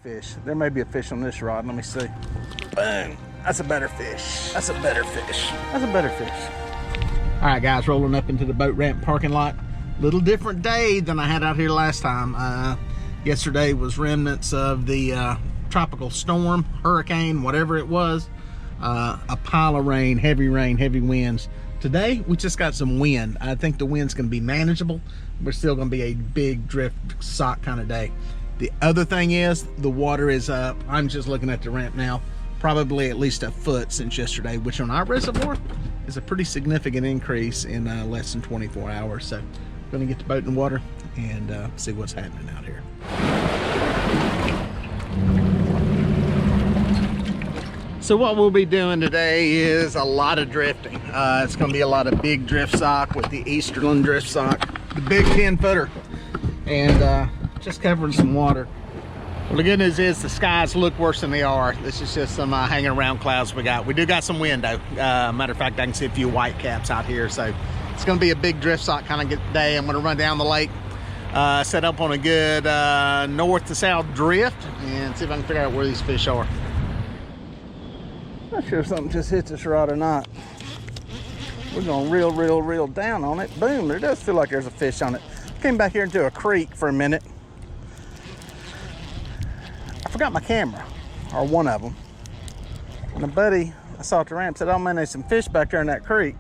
fish. There may be a fish on this rod. Let me see. Boom. That's a better fish. That's a better fish. That's a better fish. All right, guys, rolling up into the boat ramp parking lot. Little different day than I had out here last time. Yesterday was remnants of the tropical storm, hurricane, whatever it was. A pile of rain, heavy winds. Today, we just got some wind. I think the wind's gonna be manageable. We're still gonna be a big drift sock kind of day. The other thing is, the water is up. I'm just looking at the ramp now, probably at least a foot since yesterday, which on our reservoir is a pretty significant increase in less than 24 hours. So, I'm gonna get the boat in the water and see what's happening out here. So what we'll be doing today is a lot of drifting. It's gonna be a lot of big drift sock with the Easterland drift sock, the big 10-footer, and just covering some water. Well, the good news is the skies look worse than they are. This is just some hanging around clouds we got. We do got some wind though. Matter of fact, I can see a few white caps out here. So it's gonna be a big drift sock kind of day. I'm gonna run down the lake, set up on a good north to south drift and see if I can figure out where these fish are. Not sure if something just hit this rod or not. We're gonna reel down on it. Boom, there does feel like there's a fish on it. Came back here into a creek for a minute. I forgot my camera, or one of them. And a buddy I saw at the ramp said, oh man, there's some fish back there in that creek.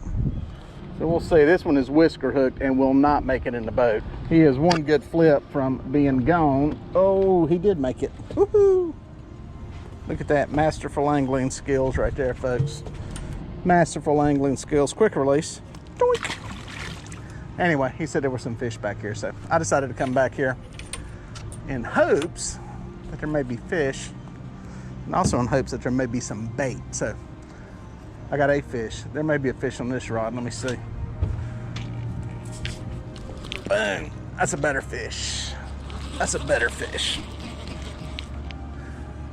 So we'll see. This one is whisker hooked and will not make it in the boat. He is one good flip from being gone. Oh, he did make it. Woohoo! Look at that, masterful angling skills right there, folks. Masterful angling skills, quick release. Doink. Anyway, he said there were some fish back here, so I decided to come back here in hopes that there may be fish, and also in hopes that there may be some bait. So I got a fish. There may be a fish on this rod. Let me see. Boom. That's a better fish. That's a better fish.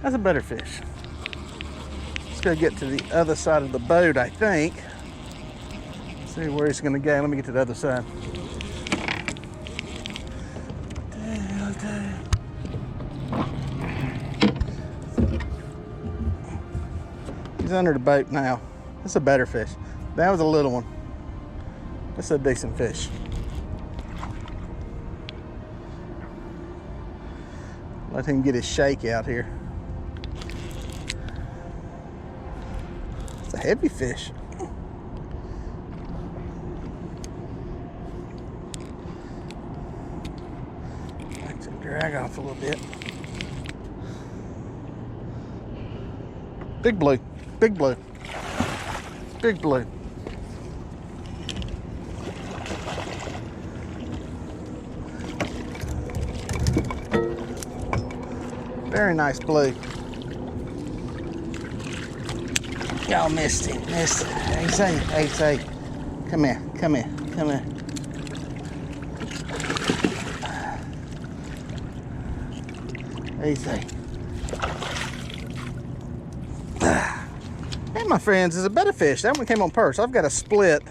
That's a better fish. Let's go get to the other side of the boat, I think. See where he's gonna go. Let me get to the other side. He's under the boat now. That's a better fish. That was a little one. That's a decent fish. Let him get his shake out here. It's a heavy fish. I have to drag off a little bit. Big blue, big blue, big blue. Very nice blue. Y'all missed him, missed it. Hey, say. Come here. Hey, say. Hey, my friends, is a better fish. That one came on perch. I've got a split,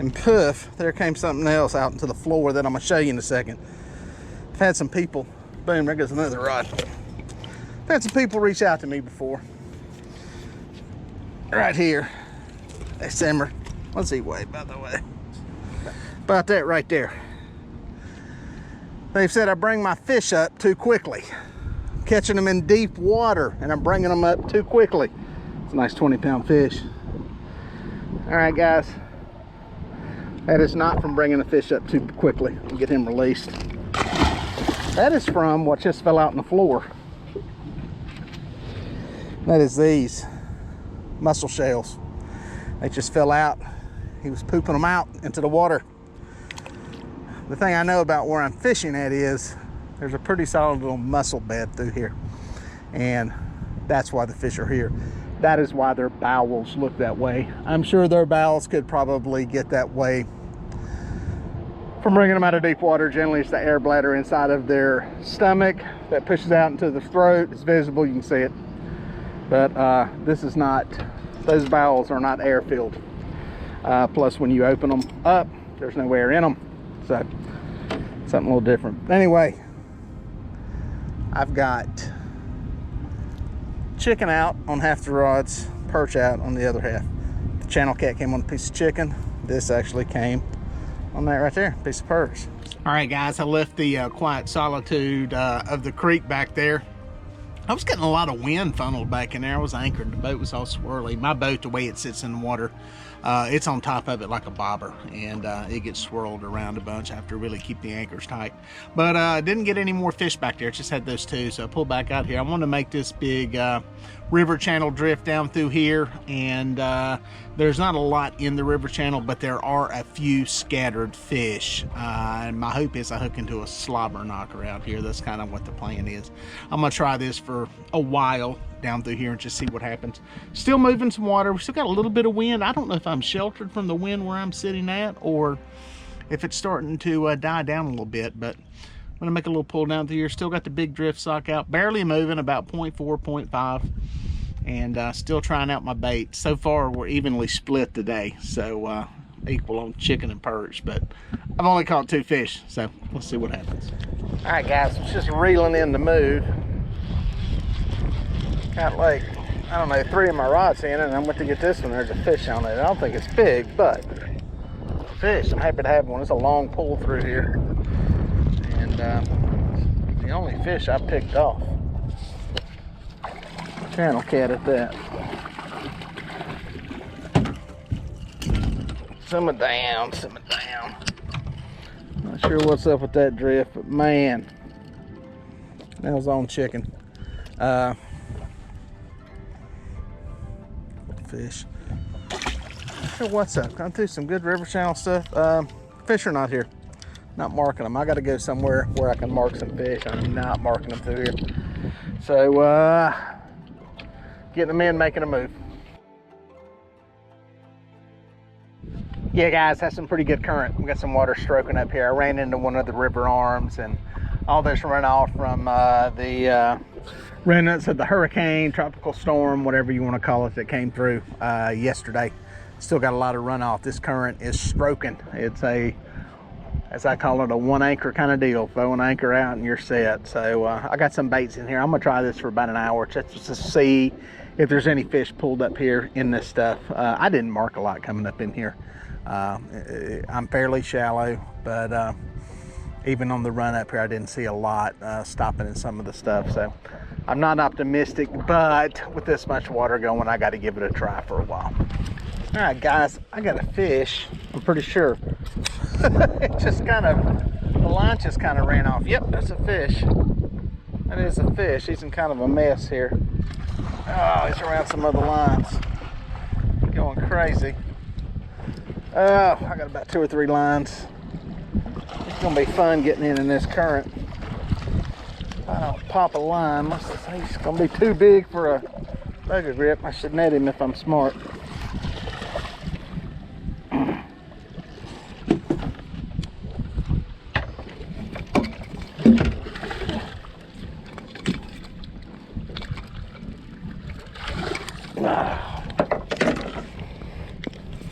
and poof, there came something else out into the floor that I'm gonna show you in a second. I've had some people, boom, there goes another rod. I've had some people reach out to me before. Right here, they simmer. What's he weigh, by the way? About that right there. They've said I bring my fish up too quickly. I'm catching them in deep water and I'm bringing them up too quickly. It's a nice 20-pound fish. All right, guys. That is not from bringing the fish up too quickly and get him released. That is from what just fell out on the floor. That is these mussel shells. They just fell out. He was pooping them out into the water. The thing I know about where I'm fishing at is there's a pretty solid little mussel bed through here, and that's why the fish are here. That is why their bowels look that way. I'm sure their bowels could probably get that way from bringing them out of deep water. Generally, it's the air bladder inside of their stomach that pushes out into the throat. It's visible, you can see it. But this is not, those bowels are not air filled. Plus, when you open them up, there's no air in them. So, something a little different. Anyway, I've got chicken out on half the rods, perch out on the other half. The channel cat came on a piece of chicken. This actually came on that right there, piece of perch. All right, guys, I left the quiet solitude of the creek back there. I was getting a lot of wind funneled back in there. I was anchored. The boat was all swirly. My boat, the way it sits in the water, it's on top of it like a bobber, and it gets swirled around a bunch. I have to really keep the anchors tight. But I didn't get any more fish back there. Just had those two, so I pulled back out here. I want to make this big river channel drift down through here, and there's not a lot in the river channel, but there are a few scattered fish. And my hope is I hook into a slobber knocker out here. That's kind of what the plan is. I'm gonna try this for a while down through here and just see what happens. Still moving some water. We still got a little bit of wind. I don't know if I'm sheltered from the wind where I'm sitting at, or if it's starting to die down a little bit, but I'm gonna make a little pull down through here. Still got the big drift sock out, barely moving, about 0.4, 0.5, and still trying out my bait. So far we're evenly split today, so equal on chicken and perch, but I've only caught 2 fish, so let's see what happens. All right, guys, I'm just reeling in the move. Got like, I don't know, 3 of my rods in, and I went to get this one. There's a fish on it. I don't think it's big, but fish. I'm happy to have one. It's a long pull through here, and the only fish I picked off. Channel cat at that. Simmer down, simmer down. Not sure what's up with that drift, but man, that was on chicken. Fish. Not sure what's up. Gone through some good river channel stuff. Fish are not here. Not marking them. I got to go somewhere where I can mark some fish. I'm not marking them through here. So, getting them in, making a move. Yeah, guys, that's some pretty good current. We got some water stroking up here. I ran into one of the river arms, and all this runoff from the remnants of the hurricane, tropical storm, whatever you want to call it, that came through yesterday. Still got a lot of runoff. This current is stroking. It's a, as I call it, a 1 anchor kind of deal. Throw an anchor out and you're set. So I got some baits in here. I'm gonna try this for about an hour just to see if there's any fish pulled up here in this stuff. I didn't mark a lot coming up in here. I'm fairly shallow, but even on the run up here, I didn't see a lot stopping in some of the stuff. So I'm not optimistic, but with this much water going, I got to give it a try for a while. All right, guys, I got a fish. I'm pretty sure. It just kind of, the line just kind of ran off. Yep, that's a fish. That is a fish. He's in kind of a mess here. Oh, he's around some other lines. Going crazy. Oh, I got about 2 or 3 lines. It's gonna be fun getting in this current. If I don't pop a line, he's gonna be too big for a bugger grip. I should net him if I'm smart.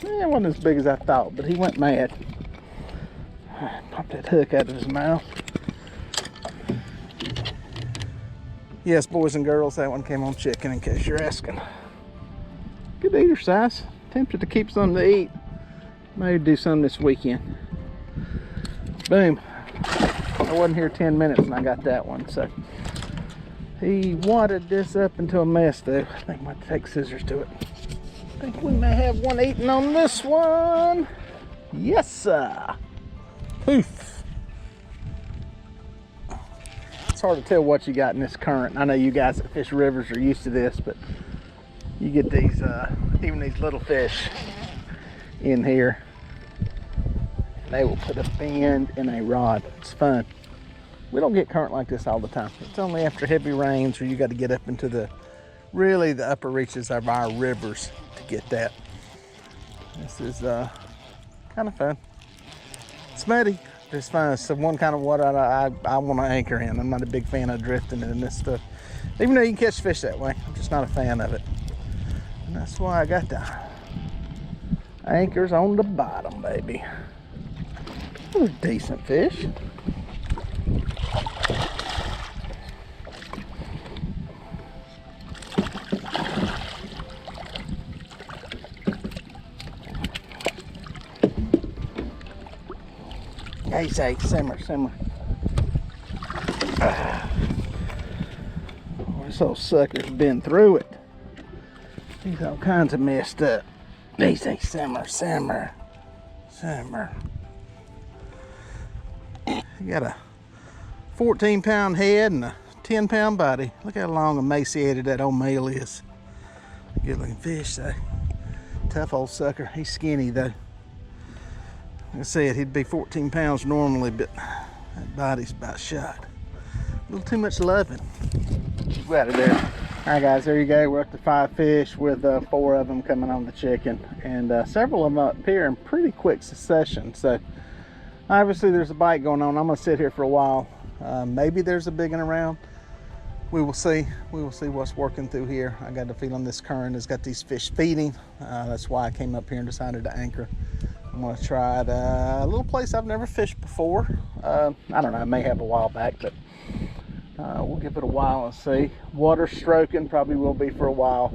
It wasn't as big as I thought, but he went mad. Popped that hook out of his mouth. Yes, boys and girls, that one came on chicken, in case you're asking. Good eater size. Tempted to keep some to eat. Maybe do some this weekend. Boom. I wasn't here 10 minutes and I got that one, so. He wadded this up into a mess though. I think I might take scissors to it. I think we may have one eating on this one. Yes, sir. Poof. It's hard to tell what you got in this current. I know you guys that fish rivers are used to this, but you get these, even these little fish in here. They will put a bend in a rod. It's fun. We don't get current like this all the time. It's only after heavy rains where you got to get up into the, really the upper reaches of our rivers to get that. This is kind of fun. It's muddy. It's fun. It's the one kind of water I want to anchor in. I'm not a big fan of drifting in this stuff. Even though you can catch fish that way, I'm just not a fan of it. And that's why I got the anchors on the bottom, baby. Those are decent fish. Hey, say, simmer. This old sucker's been through it. He's all kinds of messed up. They say simmer. He got a 14-pound head and a 10-pound body. Look how long emaciated that old male is. Good looking fish though. Tough old sucker. He's skinny though. Like I said, he'd be 14 pounds normally, but that body's about shot. A little too much loving. Get out of there. All right, guys, there you go. We're up to 5 fish with 4 of them coming on the chicken, and several of them up here in pretty quick succession. So obviously there's a bite going on. I'm gonna sit here for a while. Maybe there's a big one around. We will see. We will see what's working through here. I got the feeling this current has got these fish feeding. That's why I came up here and decided to anchor. I'm gonna try a little place I've never fished before. I don't know, I may have a while back, but we'll give it a while and see. Water stroking probably will be for a while.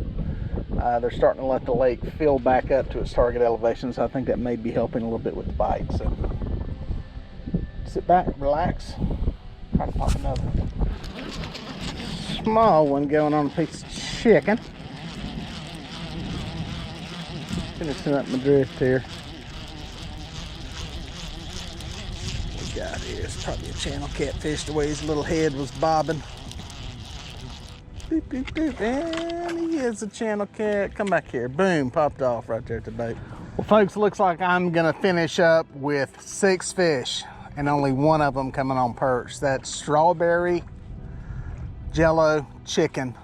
They're starting to let the lake fill back up to its target elevation, so I think that may be helping a little bit with the bite. So sit back, relax, try to pop another small one going on a piece of chicken. Finishing up my drift here. What we got here is probably a channel catfish, the way his little head was bobbing. Boop, boop, boop. And he is a channel cat. Come back here. Boom, popped off right there at the bait. Well, folks, looks like I'm gonna finish up with 6 fish and only 1 of them coming on perch. That's strawberry Jello chicken.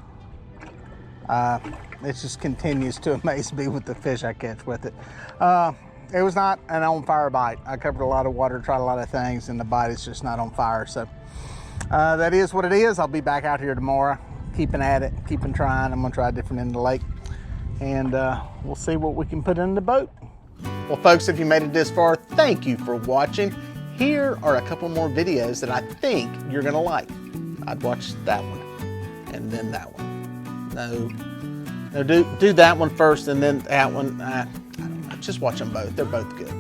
It just continues to amaze me with the fish I catch with it. It was not an on fire bite. I covered a lot of water, tried a lot of things, and the bite is just not on fire. So that is what it is. I'll be back out here tomorrow, keeping at it, keeping trying. I'm gonna try a different end of the lake, and we'll see what we can put in the boat. Well, folks, if you made it this far, thank you for watching. Here are a couple more videos that I think you're gonna like. I'd watch that one and then that one. No, do that one first and then that one. I don't know, just watch them both. They're both good.